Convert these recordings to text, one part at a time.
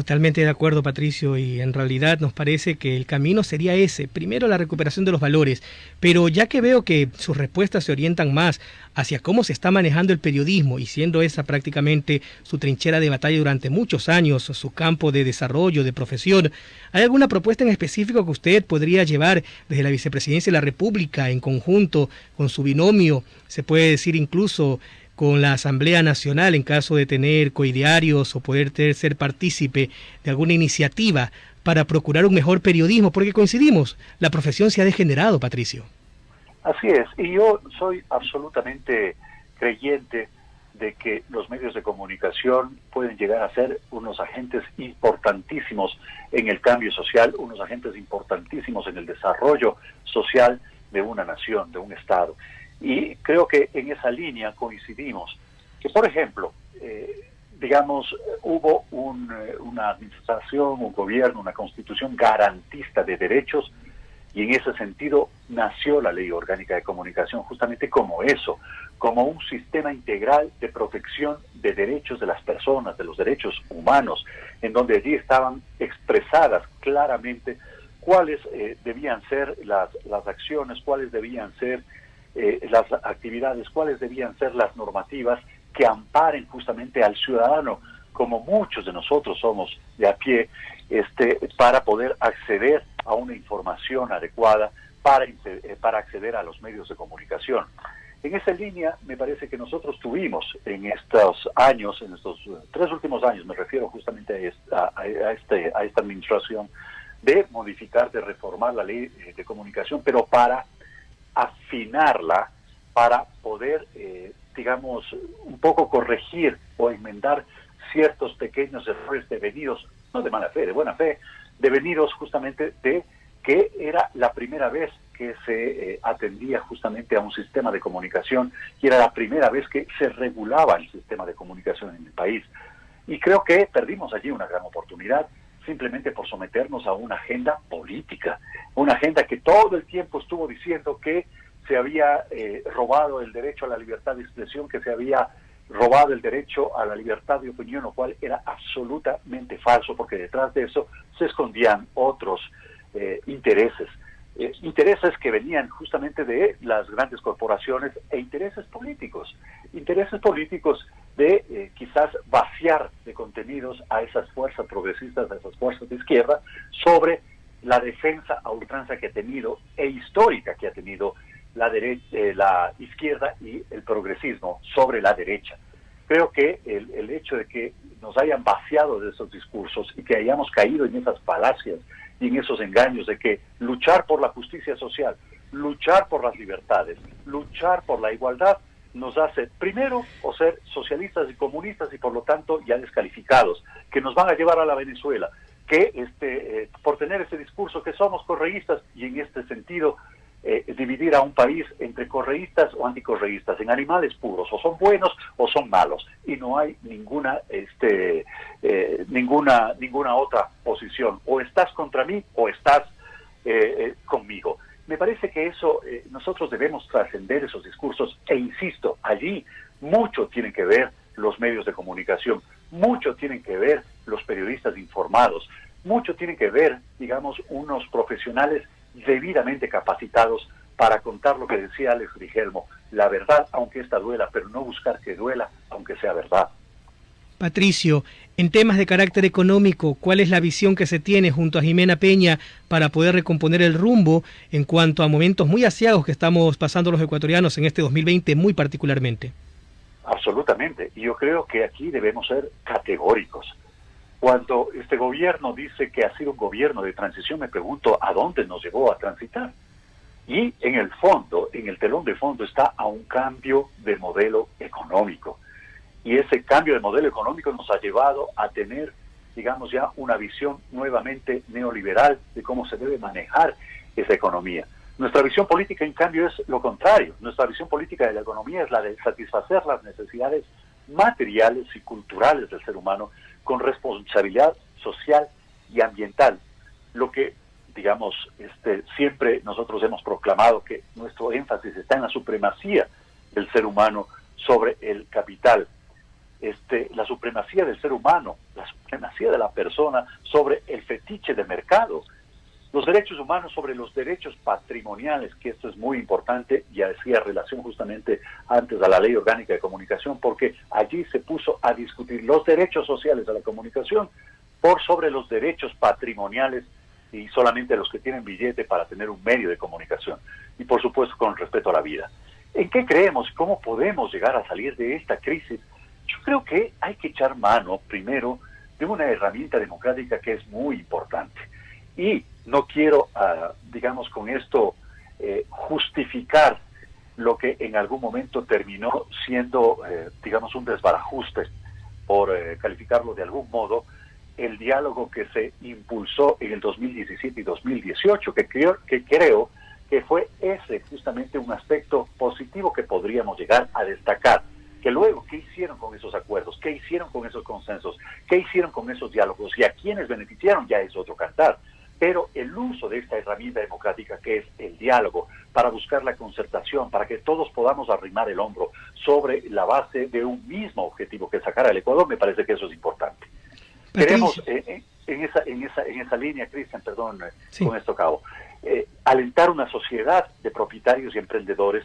Totalmente de acuerdo, Patricio, y en realidad nos parece que el camino sería ese, primero la recuperación de los valores, pero ya que veo que sus respuestas se orientan más hacia cómo se está manejando el periodismo y siendo esa prácticamente su trinchera de batalla durante muchos años, su campo de desarrollo, de profesión, ¿hay alguna propuesta en específico que usted podría llevar desde la Vicepresidencia de la República en conjunto con su binomio, se puede decir incluso con la Asamblea Nacional en caso de tener coidearios o poder ser partícipe de alguna iniciativa para procurar un mejor periodismo? Porque coincidimos, la profesión se ha degenerado, Patricio. Así es, y yo soy absolutamente creyente de que los medios de comunicación pueden llegar a ser unos agentes importantísimos en el cambio social, unos agentes importantísimos en el desarrollo social de una nación, de un Estado. Y creo que en esa línea coincidimos. Que, por ejemplo, hubo una administración, un gobierno, una constitución garantista de derechos, y en ese sentido nació la Ley Orgánica de Comunicación justamente como eso, como un sistema integral de protección de derechos de las personas, de los derechos humanos, en donde allí estaban expresadas claramente cuáles debían ser las acciones, cuáles debían ser las actividades, cuáles debían ser las normativas que amparen justamente al ciudadano, como muchos de nosotros somos de a pie, para poder acceder a una información adecuada, para acceder a los medios de comunicación. En esa línea me parece que nosotros tuvimos en estos años, en estos 3 últimos años, me refiero justamente a esta administración, de modificar, de reformar la ley de comunicación, pero para afinarla, para poder, un poco corregir o enmendar ciertos pequeños errores devenidos, no de mala fe, de buena fe, devenidos justamente de que era la primera vez que se atendía justamente a un sistema de comunicación y era la primera vez que se regulaba el sistema de comunicación en el país. Y creo que perdimos allí una gran oportunidad simplemente por someternos a una agenda política, una agenda que todo el tiempo estuvo diciendo que se había robado el derecho a la libertad de expresión, que se había robado el derecho a la libertad de opinión, lo cual era absolutamente falso, porque detrás de eso se escondían otros intereses que venían justamente de las grandes corporaciones e intereses políticos de quizás vaciar de contenidos a esas fuerzas progresistas, a esas fuerzas de izquierda, sobre la defensa a ultranza que ha tenido e histórica que ha tenido la izquierda y el progresismo sobre la derecha. Creo que el hecho de que nos hayan vaciado de esos discursos y que hayamos caído en esas falacias y en esos engaños de que luchar por la justicia social, luchar por las libertades, luchar por la igualdad, nos hace primero o ser socialistas y comunistas y por lo tanto ya descalificados, que nos van a llevar a la Venezuela, que por tener ese discurso que somos correístas y en este sentido dividir a un país entre correístas o anticorreístas, en animales puros, o son buenos o son malos, y no hay ninguna otra posición, o estás contra mí o estás conmigo. Me parece que eso nosotros debemos trascender esos discursos, e insisto, allí mucho tienen que ver los medios de comunicación, mucho tienen que ver los periodistas informados, mucho tienen que ver, unos profesionales debidamente capacitados para contar lo que decía Alex Rigelmo, la verdad aunque esta duela, pero no buscar que duela aunque sea verdad. Patricio, en temas de carácter económico, ¿cuál es la visión que se tiene junto a Jimena Peña para poder recomponer el rumbo en cuanto a momentos muy aciagos que estamos pasando los ecuatorianos en este 2020 muy particularmente? Absolutamente, y yo creo que aquí debemos ser categóricos. Cuando este gobierno dice que ha sido un gobierno de transición, me pregunto a dónde nos llevó a transitar. Y en el fondo, en el telón de fondo, está a un cambio de modelo económico. Y ese cambio de modelo económico nos ha llevado a tener, ya una visión nuevamente neoliberal de cómo se debe manejar esa economía. Nuestra visión política, en cambio, es lo contrario. Nuestra visión política de la economía es la de satisfacer las necesidades materiales y culturales del ser humano con responsabilidad social y ambiental. Lo que, siempre nosotros hemos proclamado que nuestro énfasis está en la supremacía del ser humano sobre el capital. la supremacía del ser humano, la supremacía de la persona sobre el fetiche de mercado, los derechos humanos sobre los derechos patrimoniales, que esto es muy importante, y hacía relación justamente antes a la Ley Orgánica de Comunicación, porque allí se puso a discutir los derechos sociales de la comunicación por sobre los derechos patrimoniales y solamente los que tienen billete para tener un medio de comunicación, y por supuesto con respeto a la vida. ¿En qué creemos? ¿Cómo podemos llegar a salir de esta crisis? Yo creo que hay que echar mano primero de una herramienta democrática que es muy importante. Y no quiero, digamos, con esto justificar lo que en algún momento terminó siendo, digamos, un desbarajuste, por calificarlo de algún modo, el diálogo que se impulsó en el 2017 y 2018, que creo que fue ese justamente un aspecto positivo que podríamos llegar a destacar. Que luego, ¿qué hicieron con esos acuerdos? ¿Qué hicieron con esos consensos? ¿Qué hicieron con esos diálogos? Y a quienes beneficiaron ya es otro cantar. Pero el uso de esta herramienta democrática que es el diálogo, para buscar la concertación, para que todos podamos arrimar el hombro sobre la base de un mismo objetivo, que es sacar al Ecuador, me parece que eso es importante. Queremos, en esa línea, Cristian, perdón, sí, con esto acabo, alentar una sociedad de propietarios y emprendedores,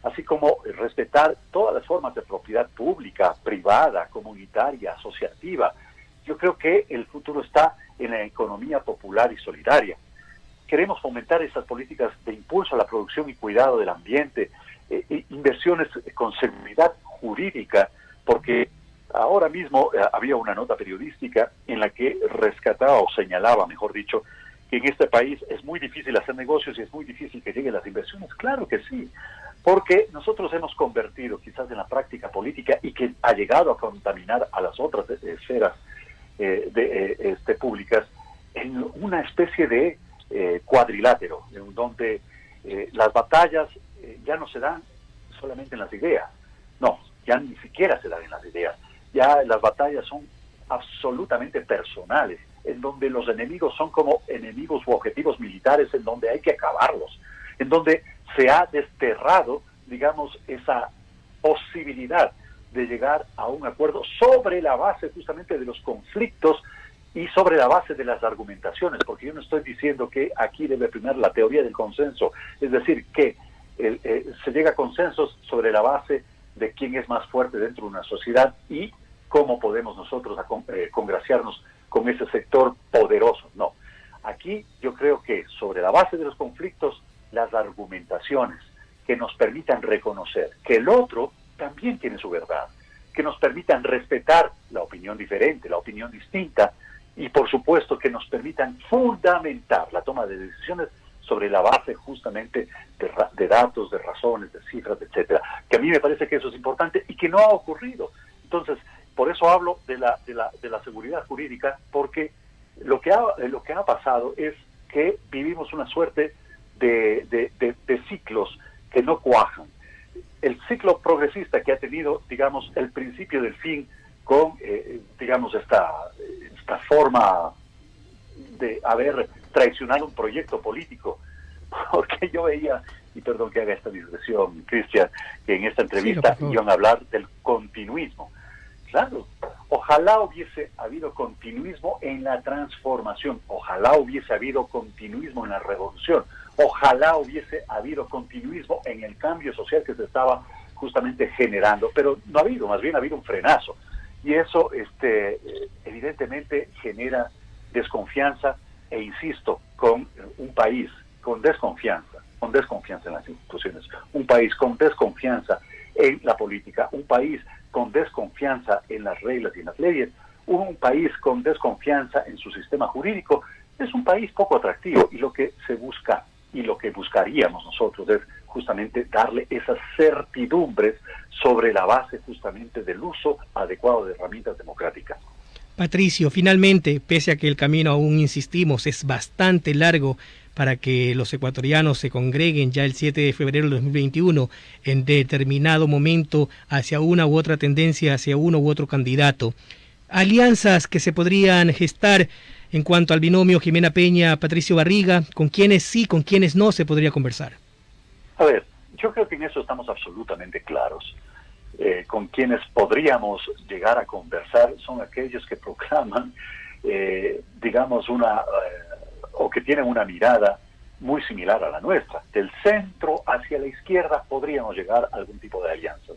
así como respetar todas las formas de propiedad pública, privada, comunitaria, asociativa. Yo creo que el futuro está en la economía popular y solidaria. Queremos fomentar esas políticas de impulso a la producción y cuidado del ambiente, inversiones con seguridad jurídica, porque ahora mismo había una nota periodística en la que rescataba o señalaba, mejor dicho, que en este país es muy difícil hacer negocios y es muy difícil que lleguen las inversiones. Claro que sí, porque nosotros hemos convertido quizás en la práctica política y que ha llegado a contaminar a las otras esferas públicas en una especie de cuadrilátero, en donde las batallas ya no se dan solamente en las ideas, no, ya ni siquiera se dan en las ideas, ya las batallas son absolutamente personales, en donde los enemigos son como enemigos u objetivos militares, en donde hay que acabarlos, en donde se ha desterrado, digamos, esa posibilidad de llegar a un acuerdo sobre la base justamente de los conflictos y sobre la base de las argumentaciones, porque yo no estoy diciendo que aquí debe primar la teoría del consenso, es decir, que se llega a consensos sobre la base de quién es más fuerte dentro de una sociedad y cómo podemos nosotros congraciarnos con ese sector poderoso. No, aquí yo creo que sobre la base de los conflictos, las argumentaciones que nos permitan reconocer que el otro también tiene su verdad, que nos permitan respetar la opinión diferente, la opinión distinta, y por supuesto que nos permitan fundamentar la toma de decisiones sobre la base justamente de datos, de razones, de cifras, etcétera, que a mí me parece que eso es importante y que no ha ocurrido. Entonces, por eso hablo de la seguridad jurídica, porque lo que ha pasado es que vivimos una suerte de ciclos que no cuajan. El ciclo progresista que ha tenido, digamos, el principio del fin con, digamos, esta forma de haber traicionado un proyecto político, porque yo veía, y perdón que haga esta digresión, Cristian, que en esta entrevista iban a hablar del continuismo. Claro, ojalá hubiese habido continuismo en la transformación, ojalá hubiese habido continuismo en la revolución, ojalá hubiese habido continuismo en el cambio social que se estaba justamente generando, pero no ha habido, más bien ha habido un frenazo. Y eso evidentemente genera desconfianza, e insisto, con un país con desconfianza en las instituciones, un país con desconfianza en la política, un país con desconfianza en las reglas y en las leyes, un país con desconfianza en su sistema jurídico, es un país poco atractivo, y lo que se busca y lo que buscaríamos nosotros es justamente darle esas certidumbres sobre la base justamente del uso adecuado de herramientas democráticas. Patricio, finalmente, pese a que el camino, aún insistimos, es bastante largo para que los ecuatorianos se congreguen ya el 7 de febrero de 2021 en determinado momento hacia una u otra tendencia, hacia uno u otro candidato, alianzas que se podrían gestar en cuanto al binomio Jimena Peña-Patricio Barriga, con quienes sí, con quienes no se podría conversar. A ver, yo creo que en eso estamos absolutamente claros. con quienes podríamos llegar a conversar son aquellos que proclaman, digamos, o que tienen una mirada muy similar a la nuestra. Del centro hacia la izquierda podríamos llegar a algún tipo de alianzas.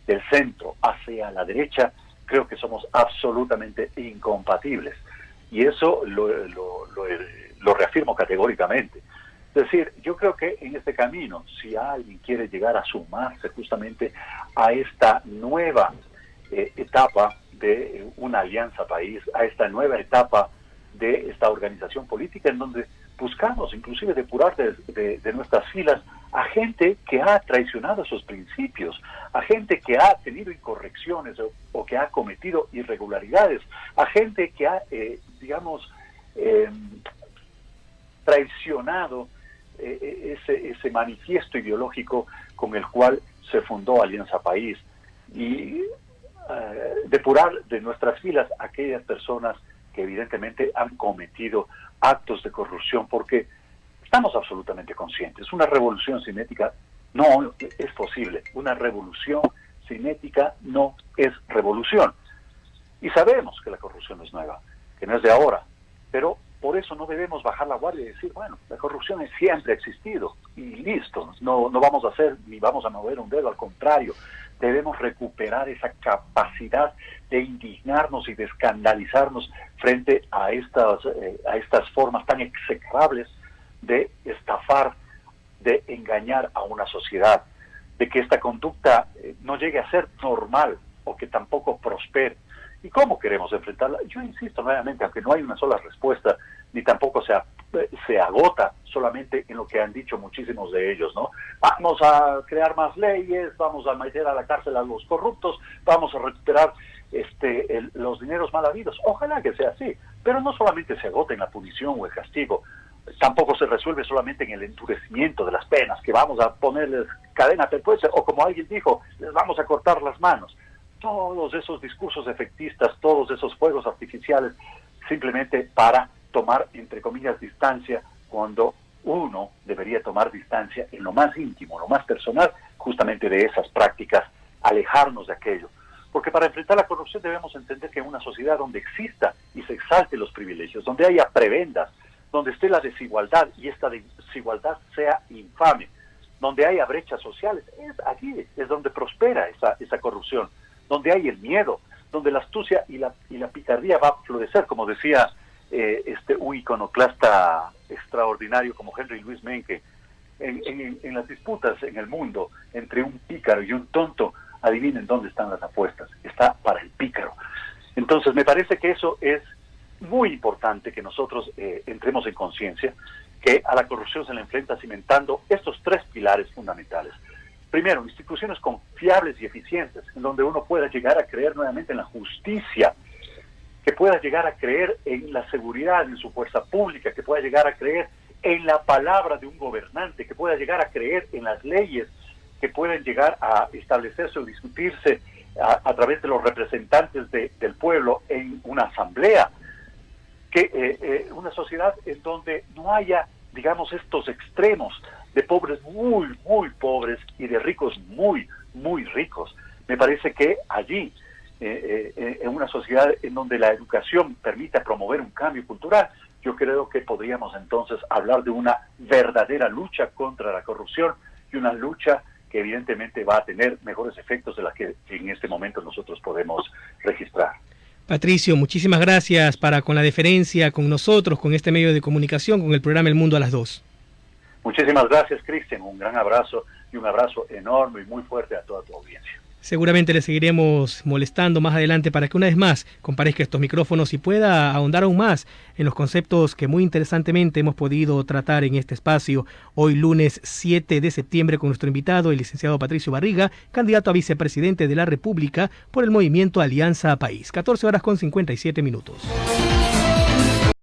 Del centro hacia la derecha creo que somos absolutamente incompatibles. Y eso lo reafirmo categóricamente. Es decir, yo creo que en este camino, si alguien quiere llegar a sumarse justamente a esta nueva etapa de una alianza país, a esta nueva etapa de esta organización política en donde buscamos inclusive depurar de nuestras filas a gente que ha traicionado esos principios, a gente que ha tenido incorrecciones o que ha cometido irregularidades, a gente que ha, traicionado ese manifiesto ideológico con el cual se fundó Alianza País, y depurar de nuestras filas a aquellas personas que evidentemente han cometido actos de corrupción, porque estamos absolutamente conscientes. Una revolución sin ética no es posible. Una revolución sin ética no es revolución. Y sabemos que la corrupción es nueva, que no es de ahora, pero por eso no debemos bajar la guardia y decir, bueno, la corrupción siempre ha existido y listo, no vamos a hacer ni vamos a mover un dedo, al contrario, debemos recuperar esa capacidad de indignarnos y de escandalizarnos frente a estas formas tan execrables de estafar, de engañar a una sociedad, de que esta conducta no llegue a ser normal o que tampoco prospere. ¿Y cómo queremos enfrentarla? Yo insisto nuevamente, aunque no hay una sola respuesta, ni tampoco se agota solamente en lo que han dicho muchísimos de ellos, ¿no? Vamos a crear más leyes, vamos a meter a la cárcel a los corruptos, vamos a recuperar los dineros mal habidos. Ojalá que sea así, pero no solamente se agota en la punición o el castigo, tampoco se resuelve solamente en el endurecimiento de las penas, que vamos a ponerles cadena perpetua, o como alguien dijo, les vamos a cortar las manos. Todos esos discursos efectistas, todos esos fuegos artificiales, simplemente para tomar, entre comillas, distancia, cuando uno debería tomar distancia en lo más íntimo, lo más personal, justamente de esas prácticas, alejarnos de aquello. Porque para enfrentar la corrupción debemos entender que en una sociedad donde exista y se exalte los privilegios, donde haya prebendas, donde esté la desigualdad y esta desigualdad sea infame, donde haya brechas sociales, allí es donde prospera esa corrupción, donde hay el miedo, donde la astucia y la picardía va a florecer, como decía un iconoclasta extraordinario como Henry Louis Mencken, en las disputas en el mundo entre un pícaro y un tonto, adivinen dónde están las apuestas, está para el pícaro. Entonces me parece que eso es muy importante, que nosotros entremos en conciencia, que a la corrupción se le enfrenta cimentando estos tres pilares fundamentales. Primero, instituciones confiables y eficientes, en donde uno pueda llegar a creer nuevamente en la justicia, que pueda llegar a creer en la seguridad, en su fuerza pública, que pueda llegar a creer en la palabra de un gobernante, que pueda llegar a creer en las leyes, que pueden llegar a establecerse o discutirse a través de los representantes del pueblo en una asamblea, que una sociedad en donde no haya, digamos, estos extremos de pobres muy, muy pobres y de ricos muy, muy ricos. Me parece que allí, en una sociedad en donde la educación permita promover un cambio cultural, yo creo que podríamos entonces hablar de una verdadera lucha contra la corrupción y una lucha que evidentemente va a tener mejores efectos de las que en este momento nosotros podemos registrar. Patricio, muchísimas gracias con la deferencia con nosotros, con este medio de comunicación, con el programa El Mundo a las 2. Muchísimas gracias, Cristian. Un gran abrazo y un abrazo enorme y muy fuerte a toda tu audiencia. Seguramente le seguiremos molestando más adelante para que una vez más comparezca estos micrófonos y pueda ahondar aún más en los conceptos que muy interesantemente hemos podido tratar en este espacio. Hoy lunes 7 de septiembre con nuestro invitado, el licenciado Patricio Barriga, candidato a vicepresidente de la República por el movimiento Alianza País. 14 horas con 57 minutos.